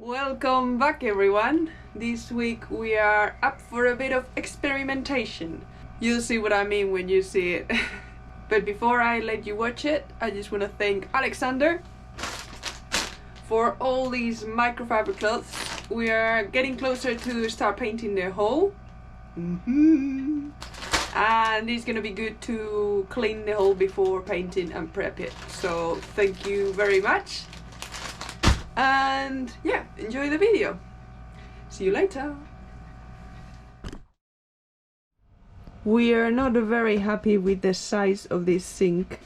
Welcome back everyone. This week we are up for a bit of experimentation. You'll see what I mean when you see it. But before I let you watch it, I just want to thank Alexander for all these microfiber cloths. We are getting closer to start painting the hole. And it's gonna be good to clean the hole before painting and prep it. So thank you very much. And yeah, enjoy the video. See you later. We are not very happy with the size of this sink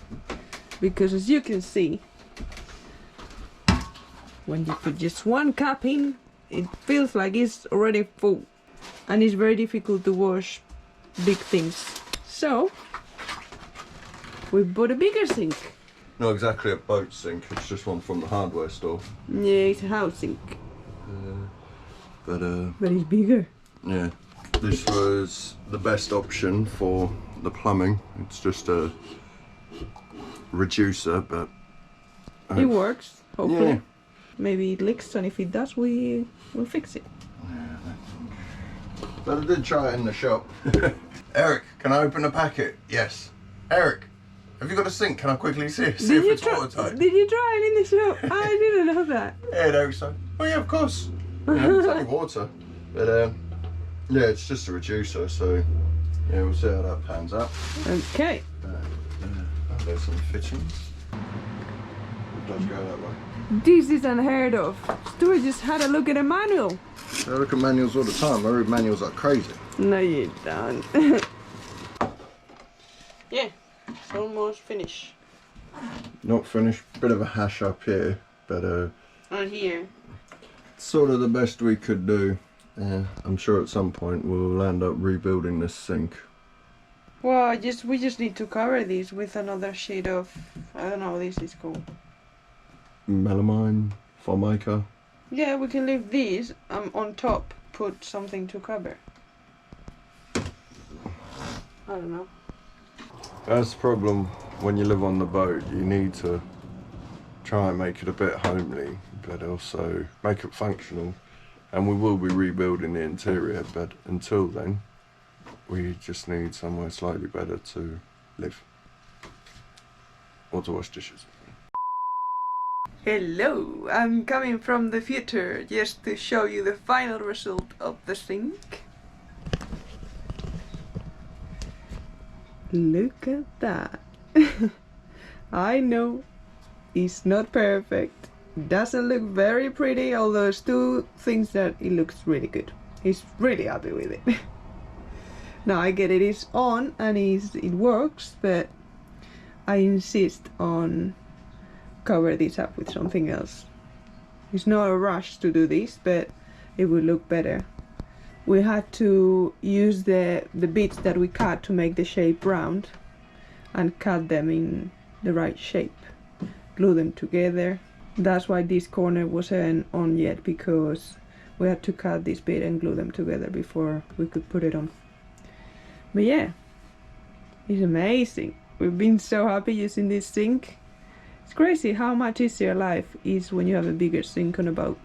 because, as you can see, when you put just one cup in, it feels like it's already full and it's very difficult to wash big things. So we bought a bigger sink. Not exactly a boat sink, it's just one from the hardware store. Yeah, it's a house sink. But it's bigger. yeah, this was the best option for the plumbing. It's just a reducer, but it works, hopefully. Yeah. Maybe it leaks, and if it does, we'll fix it. But I did try it in the shop. Eric, can I open the packet? Yes. Eric, have you got a sink? Can I quickly see if it's watertight? Did you try it in the shop? I didn't know that. Yeah, no, so. Oh yeah, of course. It's only water. But yeah, it's just a reducer, so yeah, we'll see how that pans out. Okay. There's some fittings. It does go that way. This is unheard of. Stuart just had a look at a manual. I look at manuals all the time. I read manuals like crazy. No, you don't. Yeah, it's almost finished. Not finished. Bit of a hash up here, but On here. sort of the best we could do. I'm sure at some point we'll end up rebuilding this sink. Well, we just need to cover these with another sheet of, I don't know what this is called. Melamine, Formica. Yeah, we can leave these on top, put something to cover. I don't know. That's the problem when you live on the boat. You need to try and make it a bit homely, but also make it functional. And we will be rebuilding the interior, but until then, we just need somewhere slightly better to live. Or to wash dishes. Hello, I'm coming from the future just to show you the final result of the sink. Look at that. I know it's not perfect. Doesn't look very pretty, although there's two things that it looks really good. He's really happy with it. Now I get it, it's on and it works, but I insist on cover this up with something else. It's not a rush to do this, but it will look better. We had to use the bits that we cut to make the shape round and cut them in the right shape. Glue them together. That's why this corner wasn't on yet, because we had to cut this bit and glue them together before we could put it on. But yeah, it's amazing. We've been so happy using this sink. It's crazy how much easier life is when you have a bigger sink on a boat.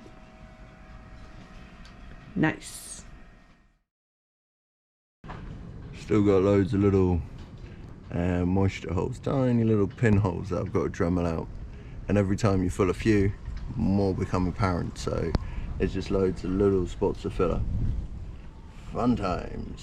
Nice. Still got loads of little moisture holes, tiny little pinholes that I've got to Dremel out. And every time you fill a few, more become apparent. So it's just loads of little spots of filler. Fun times.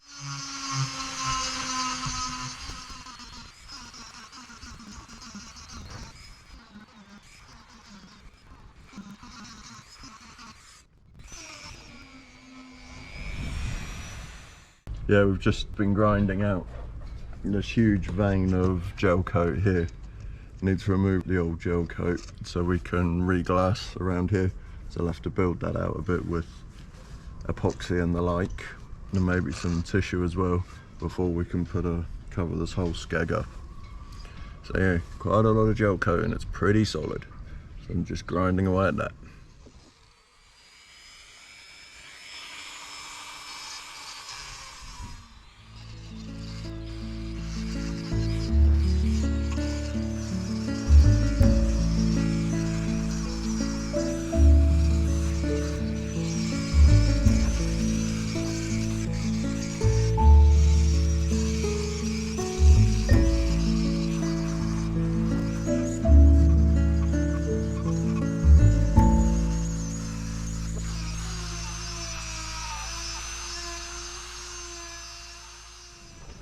Yeah, we've just been grinding out this huge vein of gel coat here. Need to remove the old gel coat so we can re-glass around here. So I'll have to build that out a bit with epoxy and the like, and maybe some tissue as well before we can cover this whole skeg up. So yeah, quite a lot of gel coat and it's pretty solid. So I'm just grinding away at that.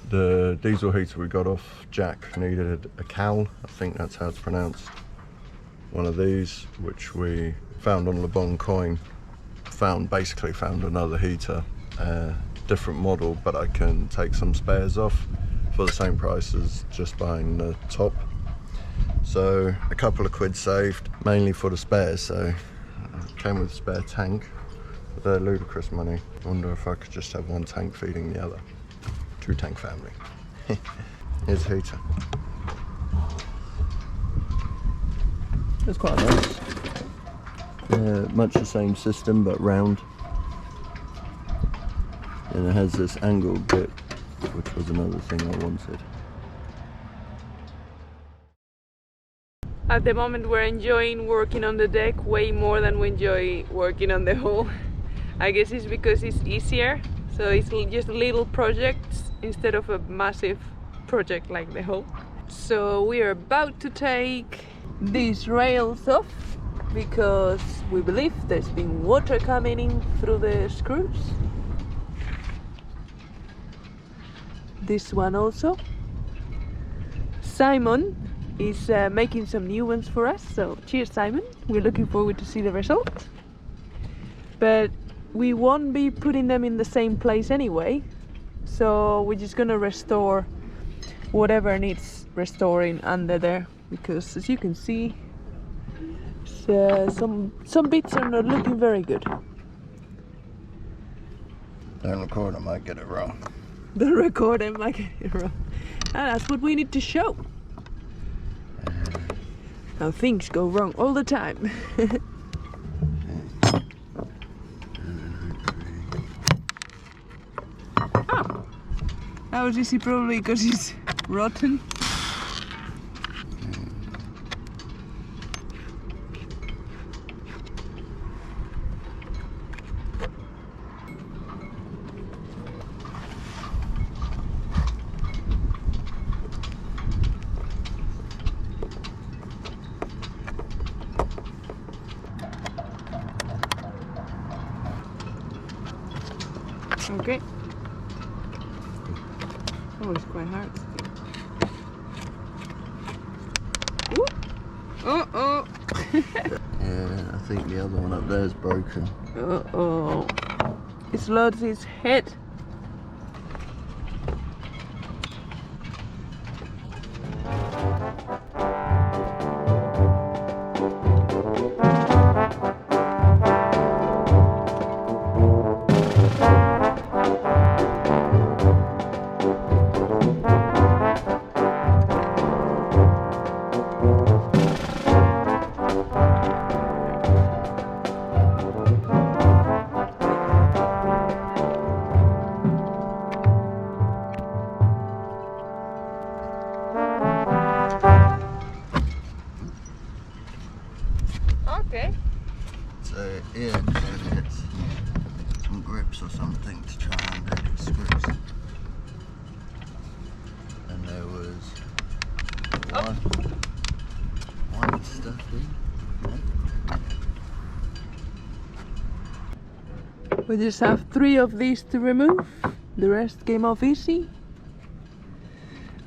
The diesel heater we got off Jack needed a cowl, I think that's how it's pronounced. One of these, which we found on Le Bon Coin, basically found another heater, different model, but I can take some spares off for the same price as just buying the top. So a couple of quid saved, mainly for the spares. So it came with a spare tank, but they're ludicrous money. I wonder if I could just have one tank feeding the other. 2-tank family. Here's a heater. It's quite nice. Much the same system, but round. And it has this angled bit, which was another thing I wanted. At the moment we're enjoying working on the deck way more than we enjoy working on the hull. I guess it's because it's easier, so it's just little projects instead of a massive project like the hull. So we are about to take these rails off because we believe there's been water coming in through the screws. This one also. Simon is making some new ones for us, so cheers Simon, we're looking forward to see the result. But we won't be putting them in the same place anyway, so we're just gonna restore whatever needs restoring under there, because as you can see, some bits are not looking very good. Don't record, I might get it wrong. The recorder might get it wrong. And that's what we need to show. How things go wrong all the time. Oh, that was easy probably because it's rotten. Okay. Oh, it's quite hard still. Ooh. Oh, oh. Yeah, I think the other one up there is broken. Oh. It's lost its head. Okay. So yeah, trying to get some grips or something to try and undo these screws. And there was one stuffed in. We just have 3 of these to remove. The rest came off easy.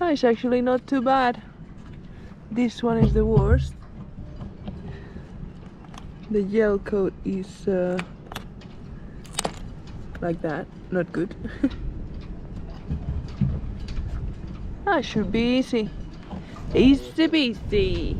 Oh, it's actually not too bad. This one is the worst. The gel coat is like that, not good. That should be easy. Easy peasy.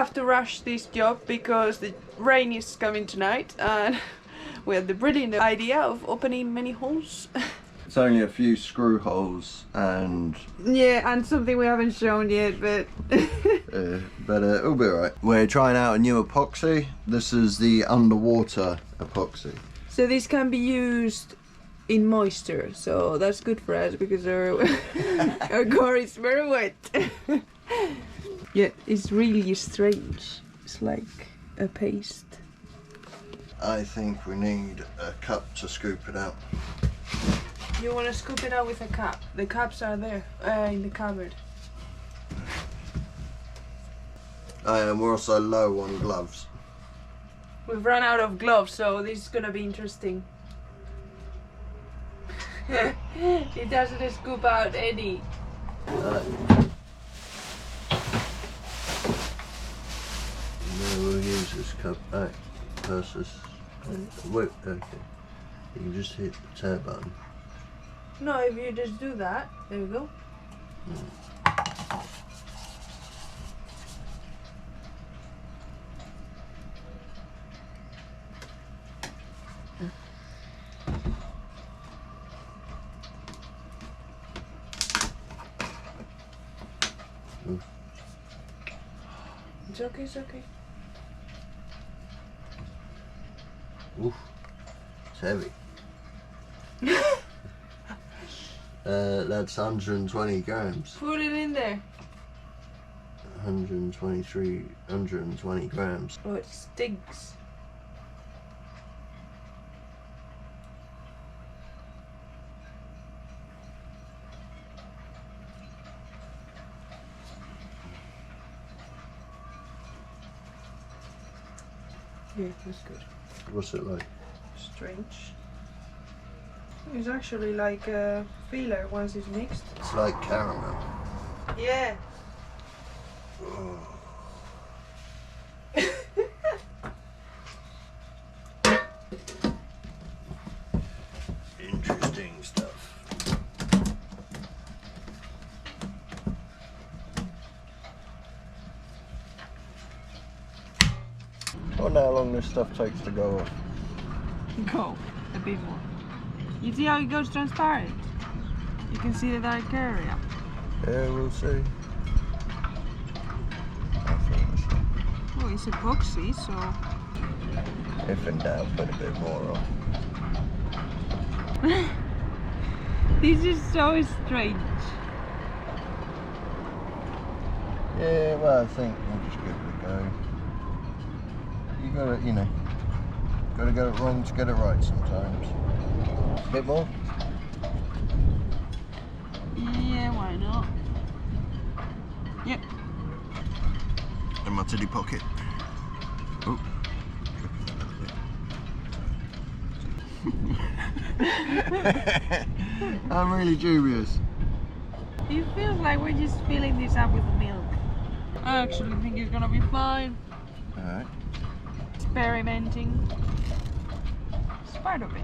have to rush this job because the rain is coming tonight and we had the brilliant idea of opening many holes. It's only a few screw holes and... Yeah, and something we haven't shown yet, but... but it'll be alright. We're trying out a new epoxy. This is the underwater epoxy. So this can be used in moisture, so that's good for us because our car is very wet. Yeah, it's really strange. It's like a paste. I think we need a cup to scoop it out. You want to scoop it out with a cup? The cups are there in the cupboard. And we're also low on gloves. We've run out of gloves, so this is gonna be interesting. It doesn't scoop out any. We'll use this cup back versus. Wait, okay. You can just hit the tear button. No, if you just do that, there we go. It's okay, it's okay. Oof, it's heavy. That's 120 grams. Put it in there. 120 grams. Oh, it stinks. Yeah, that's good. What's it like? Strange. It's actually like a filler once it's mixed. It's like caramel. Yeah. Oh. Interesting stuff. I wonder how long this stuff takes to go off. Go a bit more. You see how it goes transparent? You can see the dark area. Yeah, we'll see. Oh, it's epoxy, so... If in doubt, put a bit more on. This is so strange. Yeah, well, I think we'll just give it a go. You gotta, you know, gotta get it wrong to get it right sometimes. A bit more? Yeah, why not? Yep. In my titty pocket. Oh. I'm really dubious. It feels like we're just filling this up with milk. I actually think it's gonna be fine. Alright. Experimenting. It's part of it.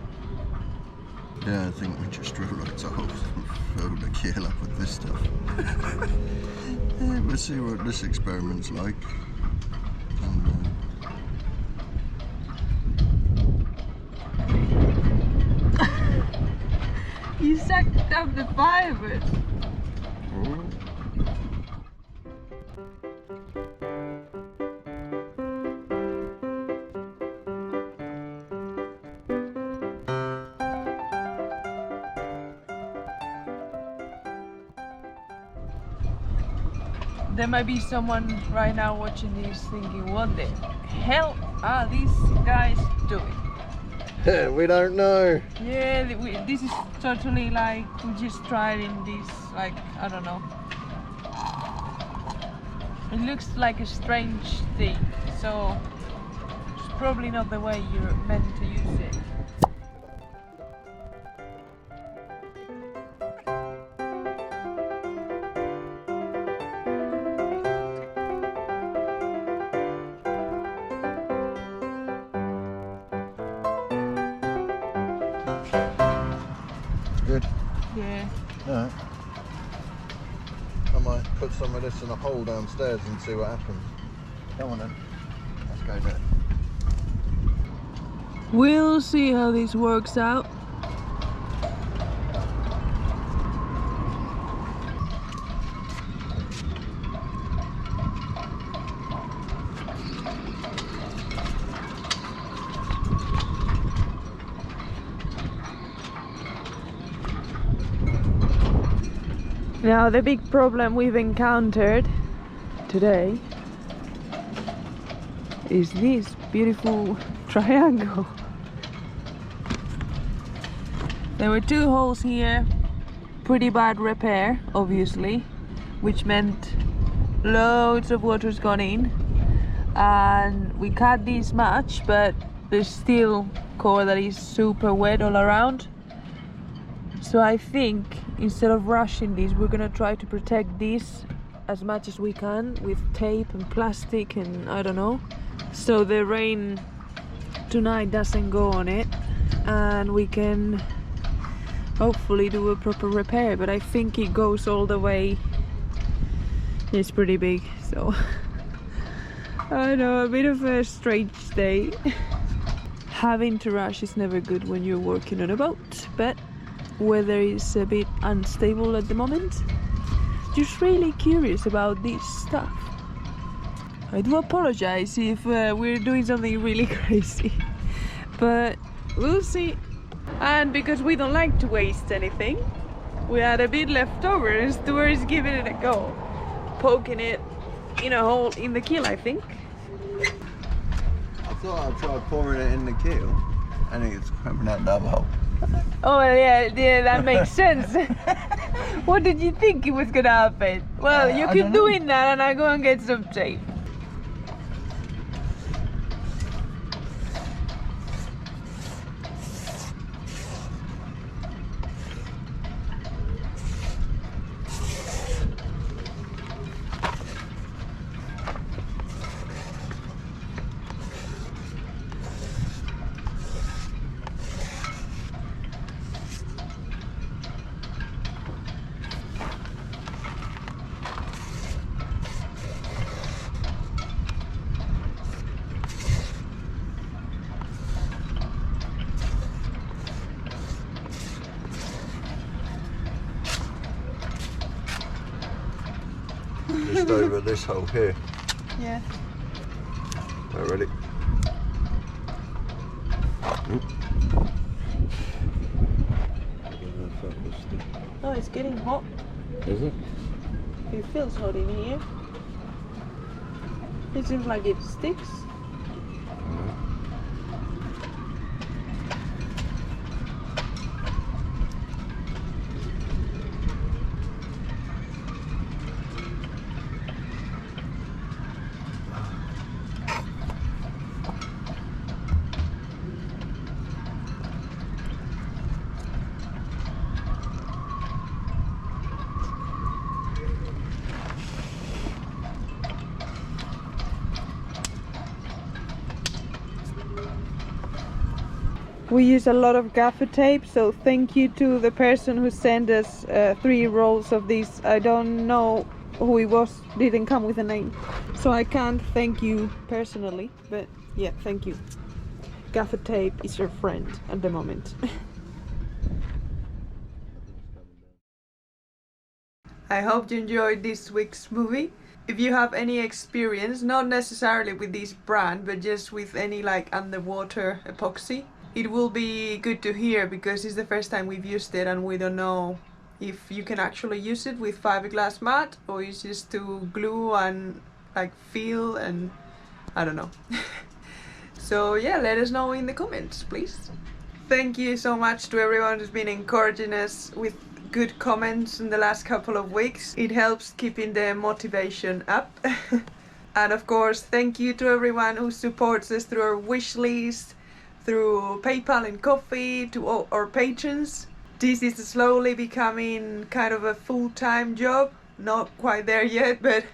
Yeah, I think we just drill loads of holes and fill the keel up with this stuff. Yeah, we'll see what this experiment's like. You sucked up the fibers. Oh. There might be someone right now watching this thinking, what the hell are these guys doing? We don't know. Yeah, this is totally like, we just tried in this, like, I don't know. It looks like a strange thing, so it's probably not the way you're meant to use it. Good. Yeah. Alright. I might put some of this in a hole downstairs and see what happens. Come on then. Let's go there. We'll see how this works out. Now the big problem we've encountered today is this beautiful triangle. There were 2 holes here, pretty bad repair obviously, which meant loads of water's gone in, and we cut this much, but there's still core that is super wet all around. So I think instead of rushing this, we're gonna try to protect this as much as we can with tape and plastic and I don't know, so the rain tonight doesn't go on it and we can hopefully do a proper repair. But I think it goes all the way. It's pretty big, so I know, a bit of a strange day. Having to rush is never good when you're working on a boat, but weather is a bit unstable at the moment. Just really curious about this stuff. I do apologize if we're doing something really crazy, but we'll see. And because we don't like to waste anything, we had a bit left over and Stuart is giving it a go, poking it in a hole in the keel, I think. I thought I'd try pouring it in the keel and it's cramping out the other hole. Oh yeah, that makes sense. What did you think it was gonna happen? Well, you keep doing that and I go and get some tape. Just over this hole here. Yeah. Are ready? Oh, it's getting hot. Is it? It feels hot in here. It seems like it sticks. We use a lot of gaffer tape, so thank you to the person who sent us 3 rolls of these. I don't know who he was, didn't come with a name, so I can't thank you personally, but yeah, thank you. Gaffer tape is your friend at the moment. I hope you enjoyed this week's movie. If you have any experience, not necessarily with this brand, but just with any like underwater epoxy, it will be good to hear, because it's the first time we've used it and we don't know if you can actually use it with fiberglass mat or it's just to glue and like feel, and I don't know. So yeah, let us know in the comments, please. Thank you so much to everyone who's been encouraging us with good comments in the last couple of weeks. It helps keeping the motivation up. And of course, thank you to everyone who supports us through our wish list, through PayPal and Coffee, to all our patrons. This is slowly becoming kind of a full-time job. Not quite there yet, but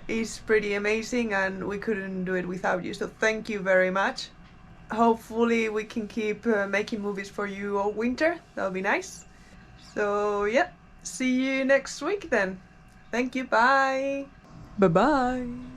it's pretty amazing and we couldn't do it without you. So thank you very much. Hopefully we can keep making movies for you all winter. That'll be nice. So yeah, see you next week then. Thank you, bye. Bye-bye.